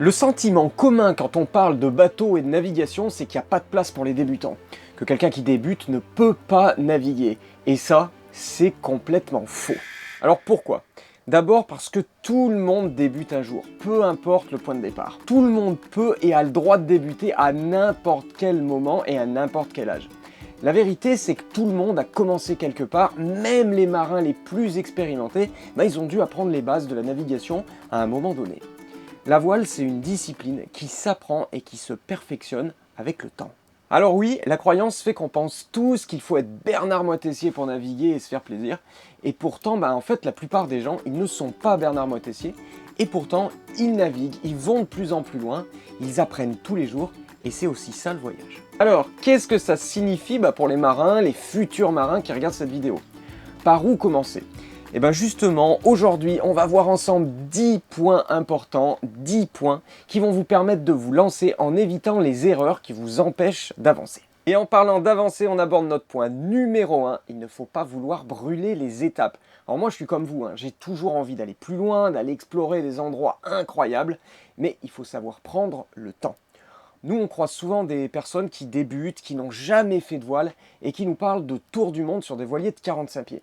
Le sentiment commun quand on parle de bateau et de navigation, c'est qu'il n'y a pas de place pour les débutants. Que quelqu'un qui débute ne peut pas naviguer. Et ça, c'est complètement faux. Alors pourquoi? D'abord parce que tout le monde débute un jour, peu importe le point de départ. Tout le monde peut et a le droit de débuter à n'importe quel moment et à n'importe quel âge. La vérité, c'est que tout le monde a commencé quelque part, même les marins les plus expérimentés, ils ont dû apprendre les bases de la navigation à un moment donné. La voile, c'est une discipline qui s'apprend et qui se perfectionne avec le temps. Alors oui, la croyance fait qu'on pense tous qu'il faut être Bernard Moitessier pour naviguer et se faire plaisir. Et pourtant, en fait, la plupart des gens, ils ne sont pas Bernard Moitessier. Et pourtant, ils naviguent, ils vont de plus en plus loin, ils apprennent tous les jours. Et c'est aussi ça le voyage. Alors, qu'est-ce que ça signifie pour les marins, les futurs marins qui regardent cette vidéo? Par où commencer? Et bien justement, aujourd'hui, on va voir ensemble 10 points importants, 10 points qui vont vous permettre de vous lancer en évitant les erreurs qui vous empêchent d'avancer. Et en parlant d'avancer, on aborde notre point numéro 1, il ne faut pas vouloir brûler les étapes. Alors moi je suis comme vous, j'ai toujours envie d'aller plus loin, d'aller explorer des endroits incroyables, mais il faut savoir prendre le temps. Nous, on croise souvent des personnes qui débutent, qui n'ont jamais fait de voile et qui nous parlent de tour du monde sur des voiliers de 45 pieds.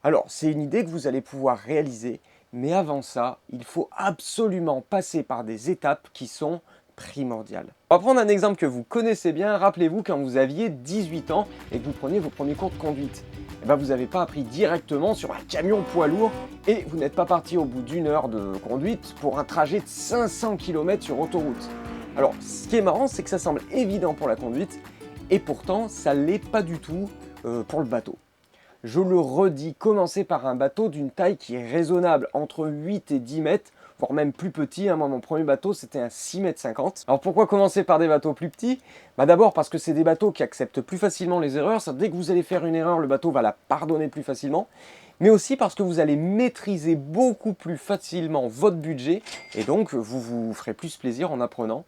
Alors, c'est une idée que vous allez pouvoir réaliser, mais avant ça, il faut absolument passer par des étapes qui sont primordiales. On va prendre un exemple que vous connaissez bien. Rappelez-vous quand vous aviez 18 ans et que vous preniez vos premiers cours de conduite. Vous n'avez pas appris directement sur un camion poids lourd et vous n'êtes pas parti au bout d'une heure de conduite pour un trajet de 500 km sur autoroute. Alors, ce qui est marrant, c'est que ça semble évident pour la conduite et pourtant, ça ne l'est pas du tout pour le bateau. Je le redis, commencez par un bateau d'une taille qui est raisonnable, entre 8 et 10 mètres, voire même plus petit. Moi, mon premier bateau, c'était un 6,50 m. Alors pourquoi commencer par des bateaux plus petits? D'abord parce que c'est des bateaux qui acceptent plus facilement les erreurs. Dès que vous allez faire une erreur, le bateau va la pardonner plus facilement. Mais aussi parce que vous allez maîtriser beaucoup plus facilement votre budget et donc vous vous ferez plus plaisir en apprenant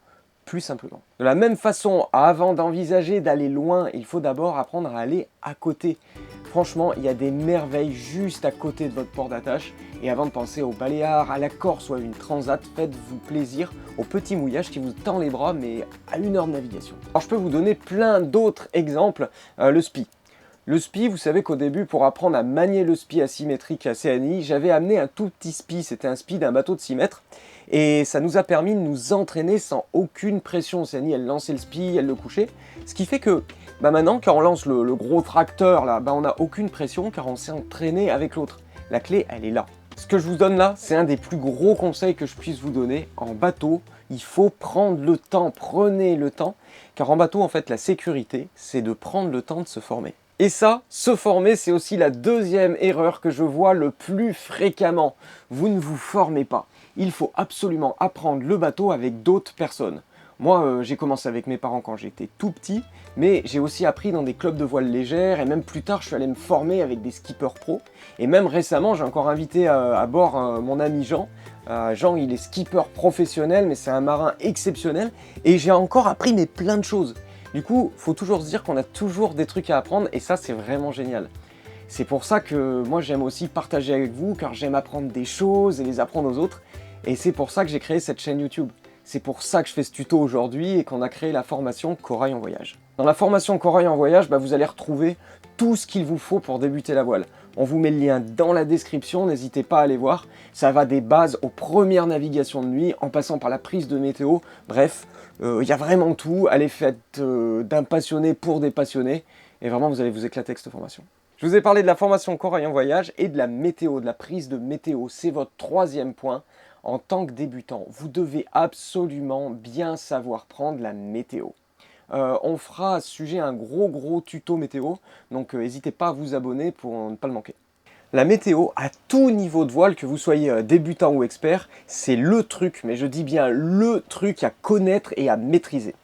plus simplement. De la même façon, avant d'envisager d'aller loin, il faut d'abord apprendre à aller à côté. Franchement, il y a des merveilles juste à côté de votre port d'attache. Et avant de penser aux Baléares, à la Corse ou à une transat, faites-vous plaisir au petit mouillage qui vous tend les bras, mais à 1 heure de navigation. Alors je peux vous donner plein d'autres exemples. Le SPI. Le SPI, vous savez qu'au début, pour apprendre à manier le SPI asymétrique à CNI, j'avais amené un tout petit SPI. C'était un SPI d'un bateau de 6 mètres. Et ça nous a permis de nous entraîner sans aucune pression. CNI, elle lançait le SPI, elle le couchait. Ce qui fait que maintenant, quand on lance le gros tracteur, là, on n'a aucune pression car on s'est entraîné avec l'autre. La clé, elle est là. Ce que je vous donne là, c'est un des plus gros conseils que je puisse vous donner. En bateau, il faut prendre le temps. Prenez le temps. Car en bateau, en fait, la sécurité, c'est de prendre le temps de se former. Et ça, se former, c'est aussi la deuxième erreur que je vois le plus fréquemment. Vous ne vous formez pas. Il faut absolument apprendre le bateau avec d'autres personnes. Moi, j'ai commencé avec mes parents quand j'étais tout petit, mais j'ai aussi appris dans des clubs de voile légère, et même plus tard, je suis allé me former avec des skippers pro. Et même récemment, j'ai encore invité à bord mon ami Jean. Jean, il est skipper professionnel, mais c'est un marin exceptionnel, et j'ai encore appris plein de choses. Du coup, il faut toujours se dire qu'on a toujours des trucs à apprendre, et ça, c'est vraiment génial. C'est pour ça que moi, j'aime aussi partager avec vous, car j'aime apprendre des choses et les apprendre aux autres. Et c'est pour ça que j'ai créé cette chaîne YouTube. C'est pour ça que je fais ce tuto aujourd'hui et qu'on a créé la formation Corail en voyage. Dans la formation Corail en voyage, vous allez retrouver tout ce qu'il vous faut pour débuter la voile. On vous met le lien dans la description, n'hésitez pas à aller voir. Ça va des bases aux premières navigations de nuit, en passant par la prise de météo. Bref, il y a vraiment tout. Allez, faites d'un passionné pour des passionnés. Et vraiment, vous allez vous éclater avec cette formation. Je vous ai parlé de la formation Corail en voyage et de la météo, de la prise de météo. C'est votre troisième point. En tant que débutant, vous devez absolument bien savoir prendre la météo. On fera à ce sujet un gros tuto météo, donc n'hésitez pas à vous abonner pour ne pas le manquer. La météo, à tout niveau de voile, que vous soyez débutant ou expert, c'est le truc, mais je dis bien le truc à connaître et à maîtriser.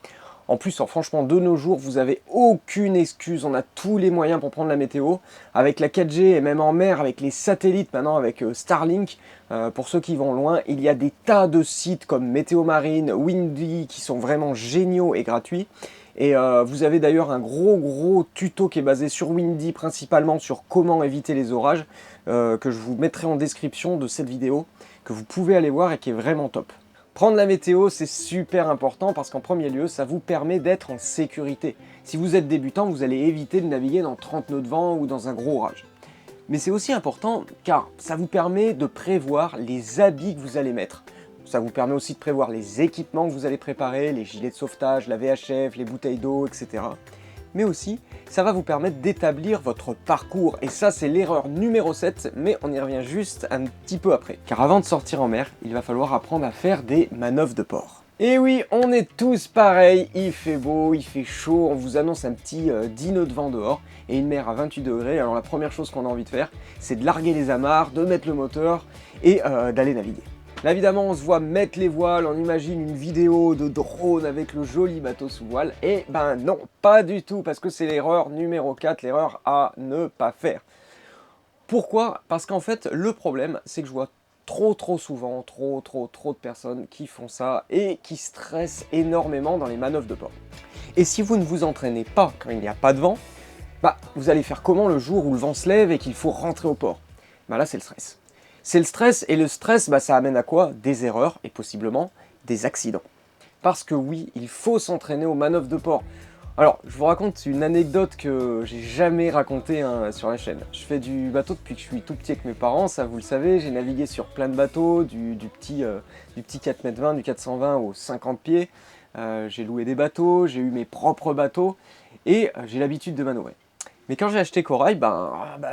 En plus, franchement, de nos jours, vous n'avez aucune excuse. On a tous les moyens pour prendre la météo. Avec la 4G et même en mer, avec les satellites, maintenant avec Starlink, pour ceux qui vont loin, il y a des tas de sites comme Météo Marine, Windy, qui sont vraiment géniaux et gratuits. Et vous avez d'ailleurs un gros tuto qui est basé sur Windy, principalement sur comment éviter les orages, que je vous mettrai en description de cette vidéo, que vous pouvez aller voir et qui est vraiment top. Prendre la météo, c'est super important parce qu'en premier lieu, ça vous permet d'être en sécurité. Si vous êtes débutant, vous allez éviter de naviguer dans 30 nœuds de vent ou dans un gros orage. Mais c'est aussi important car ça vous permet de prévoir les habits que vous allez mettre. Ça vous permet aussi de prévoir les équipements que vous allez préparer, les gilets de sauvetage, la VHF, les bouteilles d'eau, etc. Mais aussi, ça va vous permettre d'établir votre parcours. Et ça, c'est l'erreur numéro 7, mais on y revient juste un petit peu après. Car avant de sortir en mer, il va falloir apprendre à faire des manœuvres de port. Et oui, on est tous pareils, il fait beau, il fait chaud, on vous annonce un petit 10 nœuds de vent dehors et une mer à 28 degrés. Alors la première chose qu'on a envie de faire, c'est de larguer les amarres, de mettre le moteur et d'aller naviguer. Là évidemment on se voit mettre les voiles, on imagine une vidéo de drone avec le joli bateau sous voile, et ben non, pas du tout, parce que c'est l'erreur numéro 4, l'erreur à ne pas faire. Pourquoi? Parce qu'en fait le problème c'est que je vois trop souvent, trop de personnes qui font ça et qui stressent énormément dans les manœuvres de port. Et si vous ne vous entraînez pas quand il n'y a pas de vent, bah vous allez faire comment le jour où le vent se lève et qu'il faut rentrer au port? Bah là c'est le stress. C'est le stress, et le stress, bah, ça amène à quoi? Des erreurs, et possiblement des accidents. Parce que oui, il faut s'entraîner aux manœuvres de port. Alors, je vous raconte une anecdote que j'ai jamais racontée sur la chaîne. Je fais du bateau depuis que je suis tout petit avec mes parents, ça vous le savez, j'ai navigué sur plein de bateaux, du petit 4,20 m, du 420 aux 50 pieds. J'ai loué des bateaux, j'ai eu mes propres bateaux, et j'ai l'habitude de manœuvrer. Mais quand j'ai acheté Corail,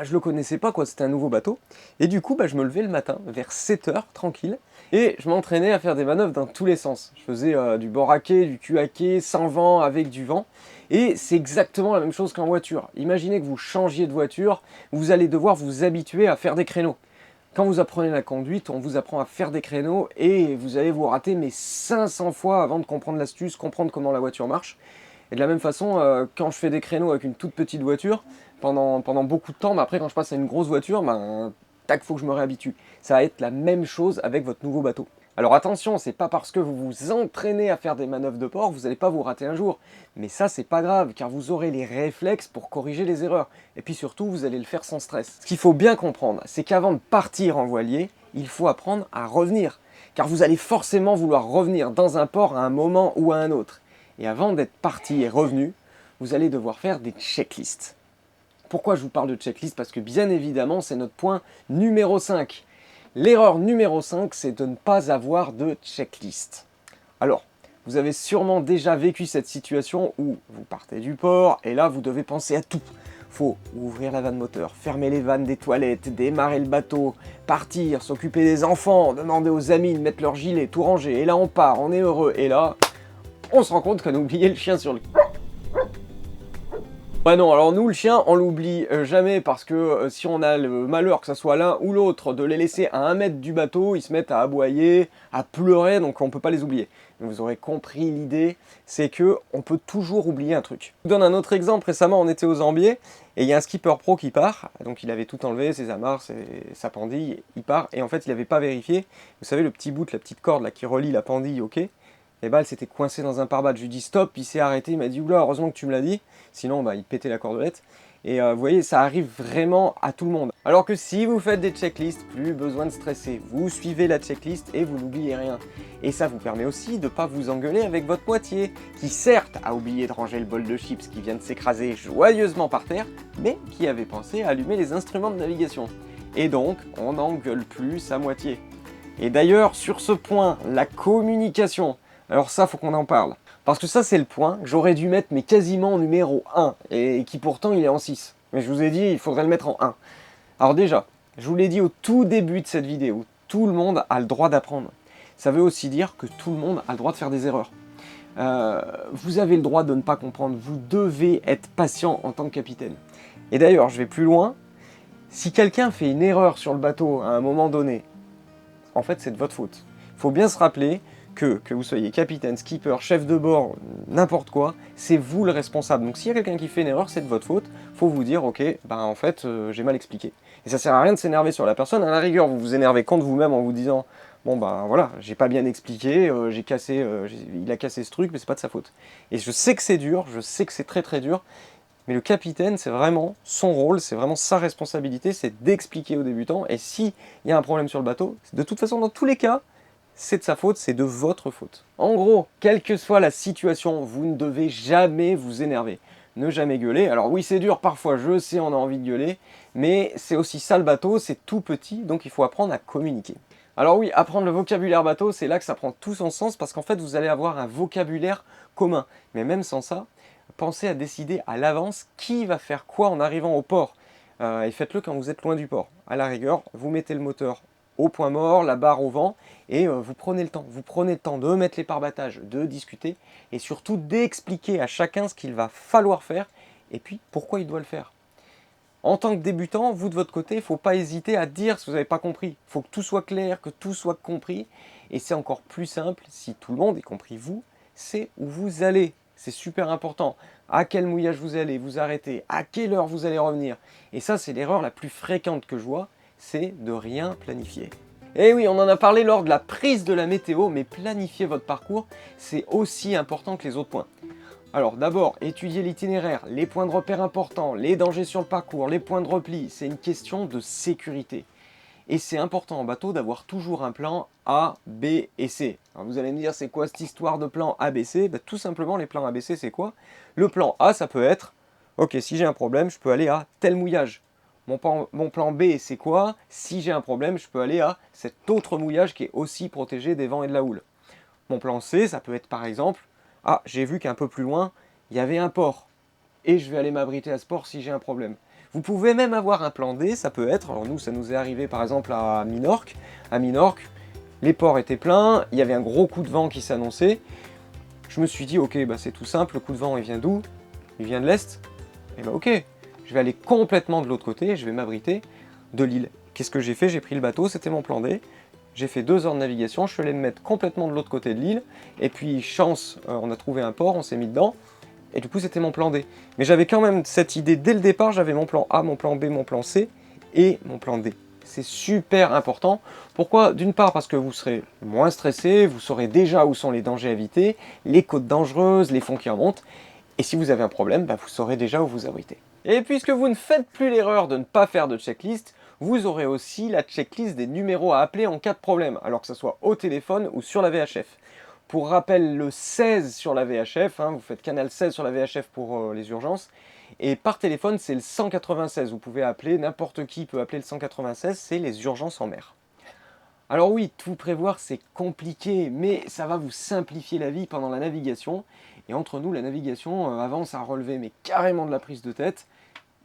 je le connaissais pas, quoi, c'était un nouveau bateau. Et du coup, je me levais le matin, vers 7 h, tranquille, et je m'entraînais à faire des manœuvres dans tous les sens. Je faisais du bord à quai, du cul à quai, sans vent, avec du vent. Et c'est exactement la même chose qu'en voiture. Imaginez que vous changiez de voiture, vous allez devoir vous habituer à faire des créneaux. Quand vous apprenez la conduite, on vous apprend à faire des créneaux, et vous allez vous rater 500 fois avant de comprendre l'astuce, comprendre comment la voiture marche. Et de la même façon, quand je fais des créneaux avec une toute petite voiture, pendant beaucoup de temps, mais après quand je passe à une grosse voiture, tac, faut que je me réhabitue. Ça va être la même chose avec votre nouveau bateau. Alors attention, c'est pas parce que vous vous entraînez à faire des manœuvres de port, vous n'allez pas vous rater un jour. Mais ça, c'est pas grave, car vous aurez les réflexes pour corriger les erreurs. Et puis surtout, vous allez le faire sans stress. Ce qu'il faut bien comprendre, c'est qu'avant de partir en voilier, il faut apprendre à revenir. Car vous allez forcément vouloir revenir dans un port à un moment ou à un autre. Et avant d'être parti et revenu, vous allez devoir faire des checklists. Pourquoi je vous parle de checklist? Parce que bien évidemment, c'est notre point numéro 5. L'erreur numéro 5, c'est de ne pas avoir de checklist. Alors, vous avez sûrement déjà vécu cette situation où vous partez du port et là, vous devez penser à tout. Faut ouvrir la vanne moteur, fermer les vannes des toilettes, démarrer le bateau, partir, s'occuper des enfants, demander aux amis de mettre leur gilet, tout ranger. Et là, on part, on est heureux. Et là, on se rend compte qu'on a oublié le chien sur le... Ouais non, alors nous le chien, on l'oublie jamais parce que si on a le malheur que ce soit l'un ou l'autre de les laisser à 1 mètre du bateau, ils se mettent à aboyer, à pleurer, donc on peut pas les oublier. Mais vous aurez compris l'idée, c'est que on peut toujours oublier un truc. Je vous donne un autre exemple, récemment on était aux Zambiers, et il y a un skipper pro qui part, donc il avait tout enlevé, ses amarres, sa pendille, il part, et en fait il n'avait pas vérifié, vous savez le petit bout, la petite corde là qui relie la pendille au quai, et elle s'était coincée dans un pare-balles. Je lui dis stop, il s'est arrêté, il m'a dit oula, heureusement que tu me l'as dit, sinon il pétait la cordelette. Et vous voyez, ça arrive vraiment à tout le monde. Alors que si vous faites des checklists, plus besoin de stresser. Vous suivez la checklist et vous n'oubliez rien. Et ça vous permet aussi de ne pas vous engueuler avec votre moitié, qui certes a oublié de ranger le bol de chips qui vient de s'écraser joyeusement par terre, mais qui avait pensé à allumer les instruments de navigation. Et donc, on n'engueule plus sa moitié. Et d'ailleurs, sur ce point, la communication. Alors ça, faut qu'on en parle. Parce que ça, c'est le point que j'aurais dû mettre, mais quasiment en numéro 1, et qui pourtant, il est en 6. Mais je vous ai dit, il faudrait le mettre en 1. Alors déjà, je vous l'ai dit au tout début de cette vidéo, tout le monde a le droit d'apprendre. Ça veut aussi dire que tout le monde a le droit de faire des erreurs. Vous avez le droit de ne pas comprendre, vous devez être patient en tant que capitaine. Et d'ailleurs, je vais plus loin, si quelqu'un fait une erreur sur le bateau à un moment donné, en fait, c'est de votre faute. Il faut bien se rappeler que vous soyez capitaine, skipper, chef de bord, n'importe quoi, c'est vous le responsable. Donc s'il y a quelqu'un qui fait une erreur, c'est de votre faute. Faut vous dire, ok, en fait, j'ai mal expliqué. Et ça sert à rien de s'énerver sur la personne. À la rigueur, vous vous énervez contre vous-même en vous disant, bon voilà, j'ai pas bien expliqué, il a cassé ce truc, mais c'est pas de sa faute. Et je sais que c'est dur, je sais que c'est très dur, mais le capitaine, c'est vraiment son rôle, c'est vraiment sa responsabilité, c'est d'expliquer aux débutants. Et s'il y a un problème sur le bateau, de toute façon, dans tous les cas, c'est de sa faute, c'est de votre faute. En gros, quelle que soit la situation, vous ne devez jamais vous énerver. Ne jamais gueuler. Alors oui, c'est dur parfois, je sais, on a envie de gueuler, mais c'est aussi ça le bateau, c'est tout petit, donc il faut apprendre à communiquer. Alors oui, apprendre le vocabulaire bateau, c'est là que ça prend tout son sens, parce qu'en fait, vous allez avoir un vocabulaire commun. Mais même sans ça, pensez à décider à l'avance qui va faire quoi en arrivant au port. Et faites-le quand vous êtes loin du port. À la rigueur, vous mettez le moteur au point mort, la barre au vent, et vous prenez le temps. Vous prenez le temps de mettre les parbattages, de discuter, et surtout d'expliquer à chacun ce qu'il va falloir faire, et puis pourquoi il doit le faire. En tant que débutant, vous de votre côté, il ne faut pas hésiter à dire ce que vous n'avez pas compris. Il faut que tout soit clair, que tout soit compris, et c'est encore plus simple, si tout le monde, y compris vous, sait où vous allez. C'est super important. À quel mouillage vous allez vous arrêter, à quelle heure vous allez revenir. Et ça, c'est l'erreur la plus fréquente que je vois, c'est de rien planifier. Et oui, on en a parlé lors de la prise de la météo, mais planifier votre parcours, c'est aussi important que les autres points. Alors d'abord, étudier l'itinéraire, les points de repère importants, les dangers sur le parcours, les points de repli, c'est une question de sécurité. Et c'est important en bateau d'avoir toujours un plan A, B et C. Alors vous allez me dire, c'est quoi cette histoire de plan A, B, C? Tout simplement, les plans A, B, C, c'est quoi? Le plan A, ça peut être, ok, si j'ai un problème, je peux aller à tel mouillage. Mon plan B, c'est quoi? Si j'ai un problème, je peux aller à cet autre mouillage qui est aussi protégé des vents et de la houle. Mon plan C, ça peut être par exemple, ah, j'ai vu qu'un peu plus loin, il y avait un port. Et je vais aller m'abriter à ce port si j'ai un problème. Vous pouvez même avoir un plan D, ça peut être, alors nous ça nous est arrivé par exemple à Minorque. À Minorque, les ports étaient pleins, il y avait un gros coup de vent qui s'annonçait. Je me suis dit, ok, bah c'est tout simple, le coup de vent il vient d'où? Il vient de l'Est. Et bah ok, je vais aller complètement de l'autre côté, je vais m'abriter de l'île. Qu'est-ce que j'ai fait? J'ai pris le bateau, c'était mon plan D. J'ai fait 2 heures de navigation, je suis allé me mettre complètement de l'autre côté de l'île. Et puis chance, on a trouvé un port, on s'est mis dedans. Et du coup, c'était mon plan D. Mais j'avais quand même cette idée dès le départ, j'avais mon plan A, mon plan B, mon plan C et mon plan D. C'est super important. Pourquoi? D'une part, parce que vous serez moins stressé, vous saurez déjà où sont les dangers à éviter, les côtes dangereuses, les fonds qui remontent. Et si vous avez un problème, vous saurez déjà où vous abriter. Et puisque vous ne faites plus l'erreur de ne pas faire de checklist, vous aurez aussi la checklist des numéros à appeler en cas de problème, alors que ce soit au téléphone ou sur la VHF. Pour rappel, le 16 sur la VHF, vous faites canal 16 sur la VHF pour les urgences, et par téléphone c'est le 196, vous pouvez appeler, n'importe qui peut appeler le 196, c'est les urgences en mer. Alors oui, tout prévoir c'est compliqué, mais ça va vous simplifier la vie pendant la navigation, et entre nous la navigation, avant ça relevait mais carrément de la prise de tête,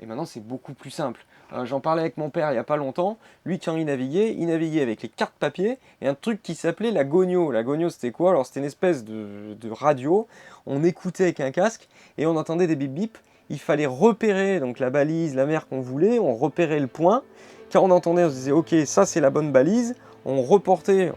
et maintenant c'est beaucoup plus simple. J'en parlais avec mon père il n'y a pas longtemps. Lui, quand il naviguait avec les cartes papier et un truc qui s'appelait la gonio. La gonio, c'était quoi? Alors, c'était une espèce de radio. On écoutait avec un casque et on entendait des bip bip. Il fallait repérer donc la balise, la mer qu'on voulait. On repérait le point. Quand on entendait, on se disait, ok, ça c'est la bonne balise. On reportait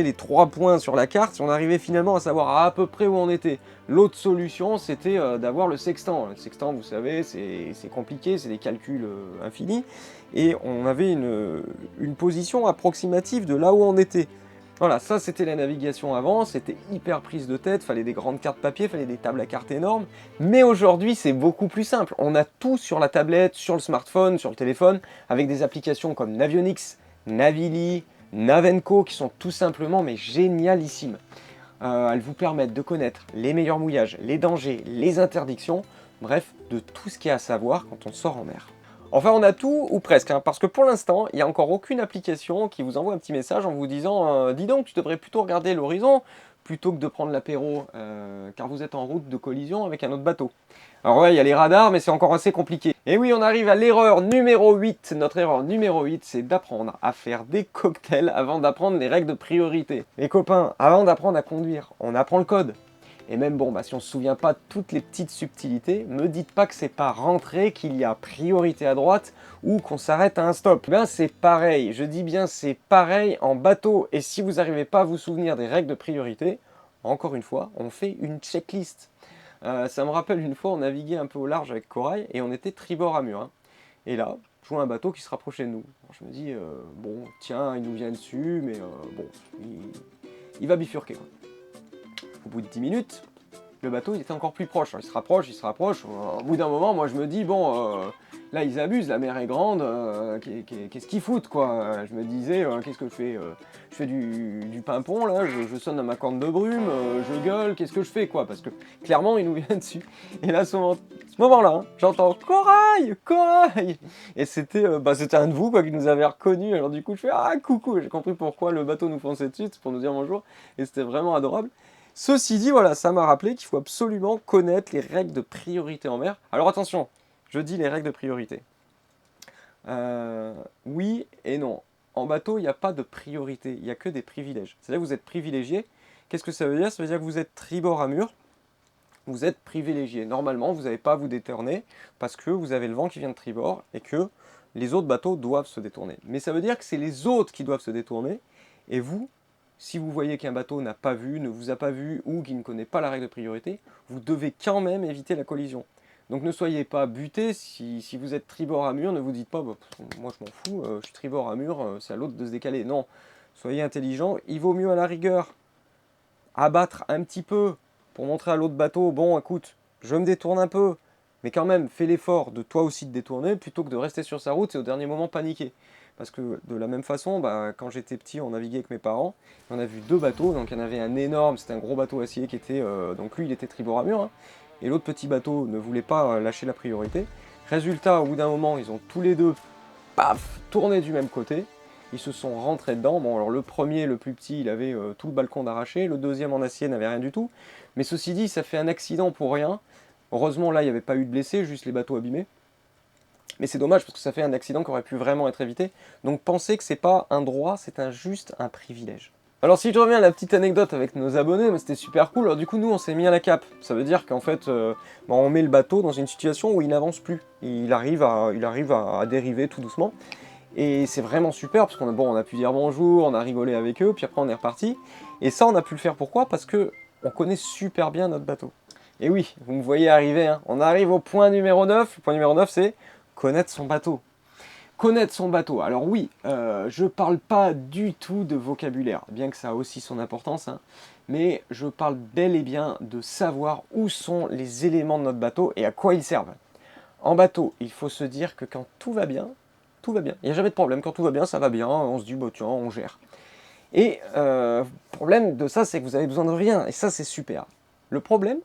les 3 points sur la carte, et on arrivait finalement à savoir à peu près où on était. L'autre solution, c'était d'avoir le sextant. Le sextant, vous savez, c'est compliqué, c'est des calculs infinis, et on avait une position approximative de là où on était. Voilà, ça c'était la navigation avant, c'était hyper prise de tête, fallait des grandes cartes papier, fallait des tables à cartes énormes, mais aujourd'hui c'est beaucoup plus simple. On a tout sur la tablette, sur le smartphone, sur le téléphone, avec des applications comme Navionics, Navili, Navenco qui sont tout simplement mais génialissimes. Elles vous permettent de connaître les meilleurs mouillages, les dangers, les interdictions, bref, de tout ce qu'il y a à savoir quand on sort en mer. Enfin, on a tout, ou presque, parce que pour l'instant, il n'y a encore aucune application qui vous envoie un petit message en vous disant « Dis donc, tu devrais plutôt regarder l'horizon plutôt que de prendre l'apéro, car vous êtes en route de collision avec un autre bateau. » Alors ouais, il y a les radars, mais c'est encore assez compliqué. Et oui, on arrive à l'erreur numéro 8. Notre erreur numéro 8, c'est d'apprendre à faire des cocktails avant d'apprendre les règles de priorité. Les copains, avant d'apprendre à conduire, on apprend le code. Et même si on ne se souvient pas de toutes les petites subtilités, me dites pas que c'est pas rentré, qu'il y a priorité à droite ou qu'on s'arrête à un stop. C'est pareil, je dis bien c'est pareil en bateau. Et si vous n'arrivez pas à vous souvenir des règles de priorité, encore une fois, on fait une checklist. Ça me rappelle une fois, on naviguait un peu au large avec Corail et on était tribord à mur. Et là, je vois un bateau qui se rapprochait de nous. Alors, je me dis, bon, tiens, il nous vient dessus, mais bon, il va bifurquer. Au bout de 10 minutes, le bateau il était encore plus proche. Il se rapproche. Au bout d'un moment, moi je me dis, bon, Là, ils abusent, la mer est grande, qu'est-ce qu'ils foutent, quoi? Je me disais, qu'est-ce que je fais? Je fais du pimpon, là, je sonne à ma corne de brume, je gueule, qu'est-ce que je fais, quoi? Parce que, clairement, il nous vient dessus. Et là, ce moment-là, hein, j'entends «Corail! Corail!» Et c'était un de vous, quoi, qui nous avait reconnus. Alors du coup, je fais «Ah, coucou!» J'ai compris pourquoi le bateau nous fonçait dessus, c'est pour nous dire bonjour. Et c'était vraiment adorable. Ceci dit, voilà, ça m'a rappelé qu'il faut absolument connaître les règles de priorité en mer. Alors attention, je dis les règles de priorité. Oui et non. En bateau, il n'y a pas de priorité, il n'y a que des privilèges. C'est-à-dire que vous êtes privilégié. Qu'est-ce que ça veut dire? Ça veut dire que vous êtes tribord à mur, vous êtes privilégié. Normalement, vous n'avez pas à vous détourner parce que vous avez le vent qui vient de tribord et que les autres bateaux doivent se détourner. Mais ça veut dire que c'est les autres qui doivent se détourner et vous, si vous voyez qu'un bateau n'a pas vu, ne vous a pas vu ou qu'il ne connaît pas la règle de priorité, vous devez quand même éviter la collision. Donc ne soyez pas buté, si vous êtes tribord à mur, ne vous dites pas bah, « moi je m'en fous, je suis tribord à mur, c'est à l'autre de se décaler ». Non, soyez intelligent, il vaut mieux à la rigueur abattre un petit peu pour montrer à l'autre bateau « bon écoute, je me détourne un peu ». Mais quand même, fais l'effort de toi aussi de détourner plutôt que de rester sur sa route et au dernier moment paniquer. Parce que de la même façon, bah, quand j'étais petit, on naviguait avec mes parents, on a vu deux bateaux, donc il y en avait un énorme, c'était un gros bateau acier qui était, donc lui il était tribord à mur, hein, et l'autre petit bateau ne voulait pas lâcher la priorité. Résultat, au bout d'un moment, ils ont tous les deux, paf, tourné du même côté, ils se sont rentrés dedans. Bon alors le premier, le plus petit, il avait tout le balcon d'arraché, le deuxième en acier n'avait rien du tout, mais ceci dit, ça fait un accident pour rien. Heureusement là, il n'y avait pas eu de blessés, juste les bateaux abîmés. Mais c'est dommage parce que ça fait un accident qui aurait pu vraiment être évité. Donc pensez que c'est pas un droit, c'est juste un privilège. Alors si je reviens à la petite anecdote avec nos abonnés, c'était super cool. Alors du coup nous on s'est mis à la cape. Ça veut dire qu'en fait on met le bateau dans une situation où il n'avance plus. Il arrive à dériver tout doucement. Et c'est vraiment super parce on a pu dire bonjour, on a rigolé avec eux, puis après on est reparti. Et ça on a pu le faire pourquoi? Parce que on connaît super bien notre bateau. Et oui, vous me voyez arriver, hein. On arrive au point numéro 9. Le point numéro 9 c'est connaître son bateau. Connaître son bateau. Alors oui, je parle pas du tout de vocabulaire, bien que ça a aussi son importance, hein, mais je parle bel et bien de savoir où sont les éléments de notre bateau et à quoi ils servent. En bateau, il faut se dire que quand tout va bien, tout va bien. Il n'y a jamais de problème. Quand tout va bien, ça va bien. On se dit, bah tiens, on gère. Et le problème de ça, c'est que vous avez besoin de rien. Et ça, c'est super. Le problème,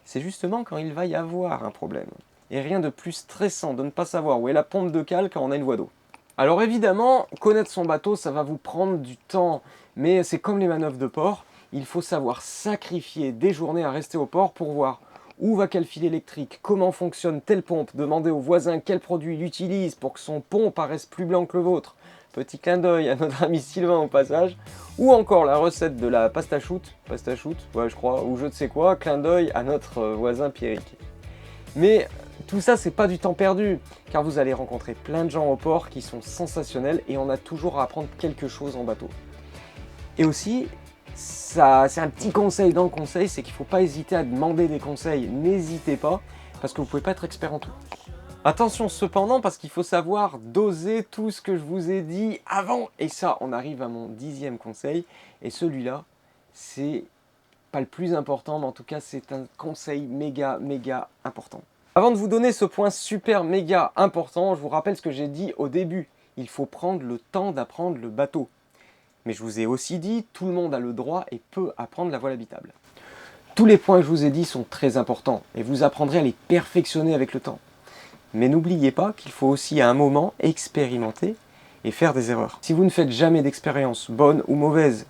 c'est justement quand il va y avoir un problème. Et rien de plus stressant de ne pas savoir où est la pompe de cale quand on a une voie d'eau. Alors évidemment, connaître son bateau, ça va vous prendre du temps, mais c'est comme les manœuvres de port, il faut savoir sacrifier des journées à rester au port pour voir où va quel fil électrique, comment fonctionne telle pompe, demander au voisin quel produit il utilise pour que son pont paraisse plus blanc que le vôtre. Petit clin d'œil à notre ami Sylvain au passage. Ou encore la recette de la pasta shoot, ouais je crois, ou je ne sais quoi, clin d'œil à notre voisin Pierrick. Mais tout ça, c'est pas du temps perdu, car vous allez rencontrer plein de gens au port qui sont sensationnels et on a toujours à apprendre quelque chose en bateau. Et aussi, ça, c'est un petit conseil dans le conseil, c'est qu'il ne faut pas hésiter à demander des conseils. N'hésitez pas, parce que vous ne pouvez pas être expert en tout. Attention cependant, parce qu'il faut savoir doser tout ce que je vous ai dit avant. Et ça, on arrive à mon 10e conseil, et celui-là, c'est pas le plus important, mais en tout cas, c'est un conseil méga important. Avant de vous donner ce point super méga important, je vous rappelle ce que j'ai dit au début. Il faut prendre le temps d'apprendre le bateau. Mais je vous ai aussi dit, tout le monde a le droit et peut apprendre la voile habitable. Tous les points que je vous ai dit sont très importants et vous apprendrez à les perfectionner avec le temps. Mais n'oubliez pas qu'il faut aussi à un moment expérimenter et faire des erreurs. Si vous ne faites jamais d'expérience, bonne ou mauvaise,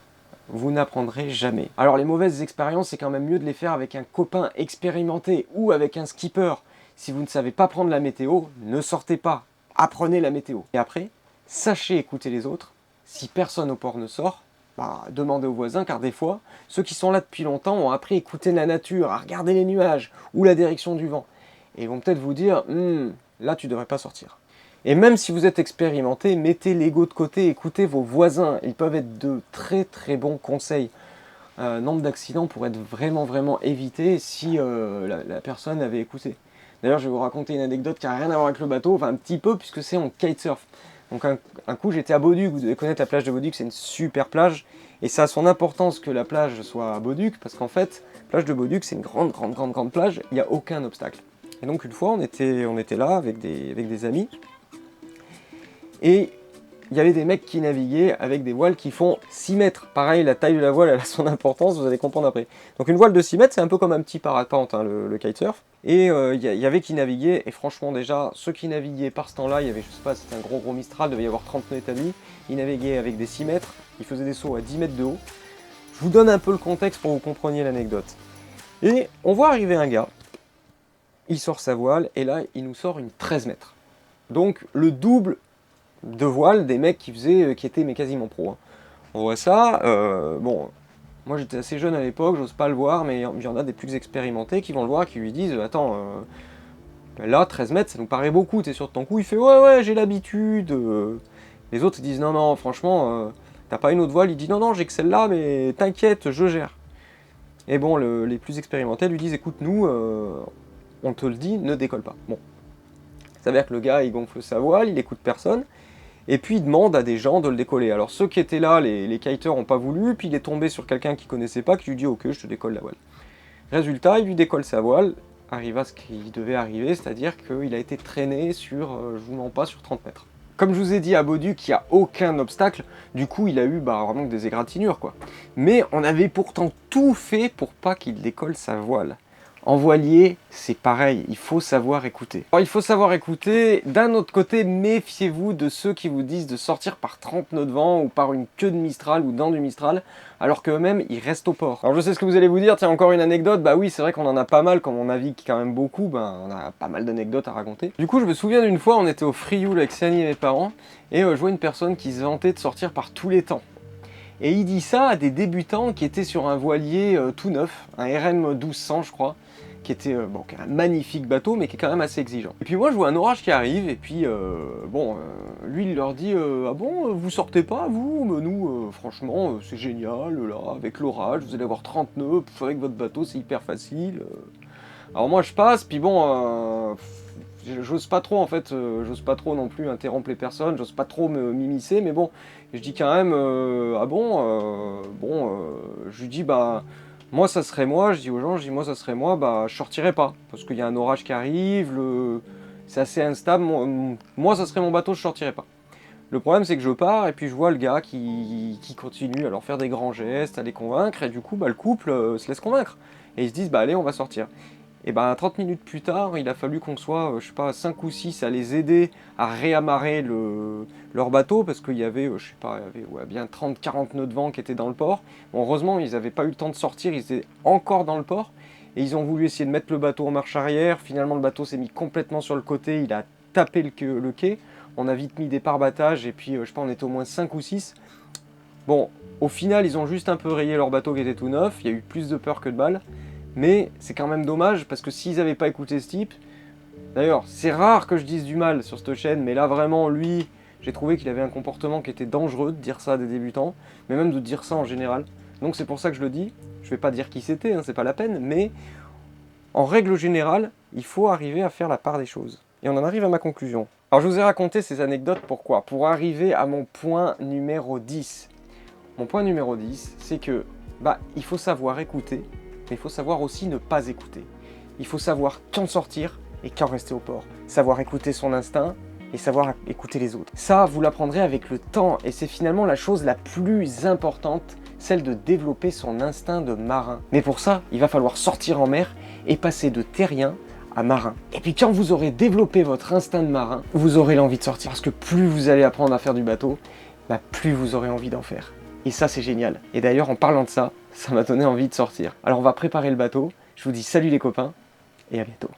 vous n'apprendrez jamais. Alors les mauvaises expériences, c'est quand même mieux de les faire avec un copain expérimenté ou avec un skipper. Si vous ne savez pas prendre la météo, ne sortez pas, apprenez la météo. Et après, sachez écouter les autres. Si personne au port ne sort, demandez aux voisins, car des fois, ceux qui sont là depuis longtemps ont appris à écouter la nature, à regarder les nuages ou la direction du vent. Et ils vont peut-être vous dire, là tu devrais pas sortir. Et même si vous êtes expérimenté, mettez l'ego de côté, écoutez vos voisins, ils peuvent être de très bons conseils. Nombre d'accidents pourraient être vraiment évité si la personne avait écouté. D'ailleurs, je vais vous raconter une anecdote qui n'a rien à voir avec le bateau, enfin un petit peu, puisque c'est en kitesurf. Donc un coup, j'étais à Beauduc, vous devez connaître la plage de Beauduc, c'est une super plage, et ça a son importance que la plage soit à Beauduc, parce qu'en fait, la plage de Beauduc, c'est une grande plage, il n'y a aucun obstacle. Et donc une fois, on était là avec des amis, et il y avait des mecs qui naviguaient avec des voiles qui font 6 mètres. Pareil, la taille de la voile, elle a son importance, vous allez comprendre après. Donc une voile de 6 mètres, c'est un peu comme un petit parapente, hein, le kitesurf. Et il y avait qui naviguaient, et franchement déjà, ceux qui naviguaient par ce temps-là, il y avait, je sais pas, c'était un gros Mistral, il devait y avoir 30 nœuds établis. Ils naviguaient avec des 6 mètres, ils faisaient des sauts à 10 mètres de haut. Je vous donne un peu le contexte pour que vous compreniez l'anecdote. Et on voit arriver un gars, il sort sa voile, et là, il nous sort une 13 mètres. Donc le double de voile des mecs qui étaient mais quasiment pro. Hein. On voit ça, bon, moi j'étais assez jeune à l'époque, j'ose pas le voir, mais il y en a des plus expérimentés qui vont le voir, qui lui disent attends, là 13 mètres ça nous paraît beaucoup, t'es sûr de ton coup? Il fait ouais j'ai l'habitude. Les autres ils disent non franchement, t'as pas une autre voile? Il dit non j'ai que celle-là, mais t'inquiète, je gère. Et bon, les plus expérimentés lui disent écoute nous, on te le dit, ne décolle pas. Bon, ça veut dire que le gars il gonfle sa voile, il écoute personne. Et puis il demande à des gens de le décoller. Alors ceux qui étaient là, les kiteurs n'ont pas voulu, puis il est tombé sur quelqu'un qu'il connaissait pas, qui lui dit ok, je te décolle la voile. Résultat, il lui décolle sa voile, arriva ce qui devait arriver, c'est-à-dire qu'il a été traîné sur, je vous mens pas, sur 30 mètres. Comme je vous ai dit à Bauduc, il n'y a aucun obstacle, du coup il a eu vraiment que des égratignures quoi. Mais on avait pourtant tout fait pour pas qu'il décolle sa voile. En voilier, c'est pareil, il faut savoir écouter. Alors, il faut savoir écouter, d'un autre côté, méfiez-vous de ceux qui vous disent de sortir par 30 nœuds de vent ou par une queue de Mistral ou dans du Mistral, alors qu'eux-mêmes, ils restent au port. Alors je sais ce que vous allez vous dire, tiens, encore une anecdote, bah oui, c'est vrai qu'on en a pas mal, comme on navigue quand même beaucoup, on a pas mal d'anecdotes à raconter. Du coup, je me souviens d'une fois, on était au Frioul avec Sani et mes parents, et je vois une personne qui se vantait de sortir par tous les temps. Et il dit ça à des débutants qui étaient sur un voilier tout neuf, un RM 1200 je crois, qui était qui est un magnifique bateau mais qui est quand même assez exigeant. Et puis moi je vois un orage qui arrive et puis lui il leur dit ah bon vous sortez pas vous? Mais nous franchement c'est génial là avec l'orage, vous allez avoir 30 nœuds, avec votre bateau c'est hyper facile. Alors moi je passe puis bon j'ose pas trop en fait, j'ose pas trop non plus interrompre les personnes, j'ose pas trop m'immiscer, mais bon, je dis quand même, ah bon, je lui dis bah, moi ça serait moi, je dis aux gens, je dis moi ça serait moi, bah je sortirais pas, parce qu'il y a un orage qui arrive, c'est assez instable, moi ça serait mon bateau, je sortirais pas. Le problème c'est que je pars et puis je vois le gars qui continue à leur faire des grands gestes, à les convaincre, et du coup bah, le couple se laisse convaincre, et ils se disent bah allez on va sortir. Et ben 30 minutes plus tard, il a fallu qu'on soit, je sais pas, 5 ou 6 à les aider à réamarrer leur bateau, parce qu'il y avait, je sais pas, il y avait bien 30-40 nœuds de vent qui étaient dans le port. Bon, heureusement, ils n'avaient pas eu le temps de sortir, ils étaient encore dans le port, et ils ont voulu essayer de mettre le bateau en marche arrière. Finalement, le bateau s'est mis complètement sur le côté, il a tapé le quai. On a vite mis des pare-battages, et puis, je sais pas, on était au moins 5 ou 6. Bon, au final, ils ont juste un peu rayé leur bateau qui était tout neuf, il y a eu plus de peur que de balles. Mais c'est quand même dommage parce que s'ils n'avaient pas écouté ce type, d'ailleurs c'est rare que je dise du mal sur cette chaîne, mais là vraiment lui, j'ai trouvé qu'il avait un comportement qui était dangereux de dire ça à des débutants, mais même de dire ça en général. Donc c'est pour ça que je le dis, je vais pas dire qui c'était, hein, c'est pas la peine, mais en règle générale, il faut arriver à faire la part des choses. Et on en arrive à ma conclusion. Alors je vous ai raconté ces anecdotes pourquoi? Pour arriver à mon point numéro 10. Mon point numéro 10, c'est que il faut savoir écouter, mais il faut savoir aussi ne pas écouter. Il faut savoir quand sortir et quand rester au port. Savoir écouter son instinct et savoir écouter les autres. Ça, vous l'apprendrez avec le temps et c'est finalement la chose la plus importante, celle de développer son instinct de marin. Mais pour ça, il va falloir sortir en mer et passer de terrien à marin. Et puis quand vous aurez développé votre instinct de marin, vous aurez l'envie de sortir. Parce que plus vous allez apprendre à faire du bateau, plus vous aurez envie d'en faire. Et ça, c'est génial. Et d'ailleurs, en parlant de ça, ça m'a donné envie de sortir. Alors on va préparer le bateau. Je vous dis salut les copains et à bientôt.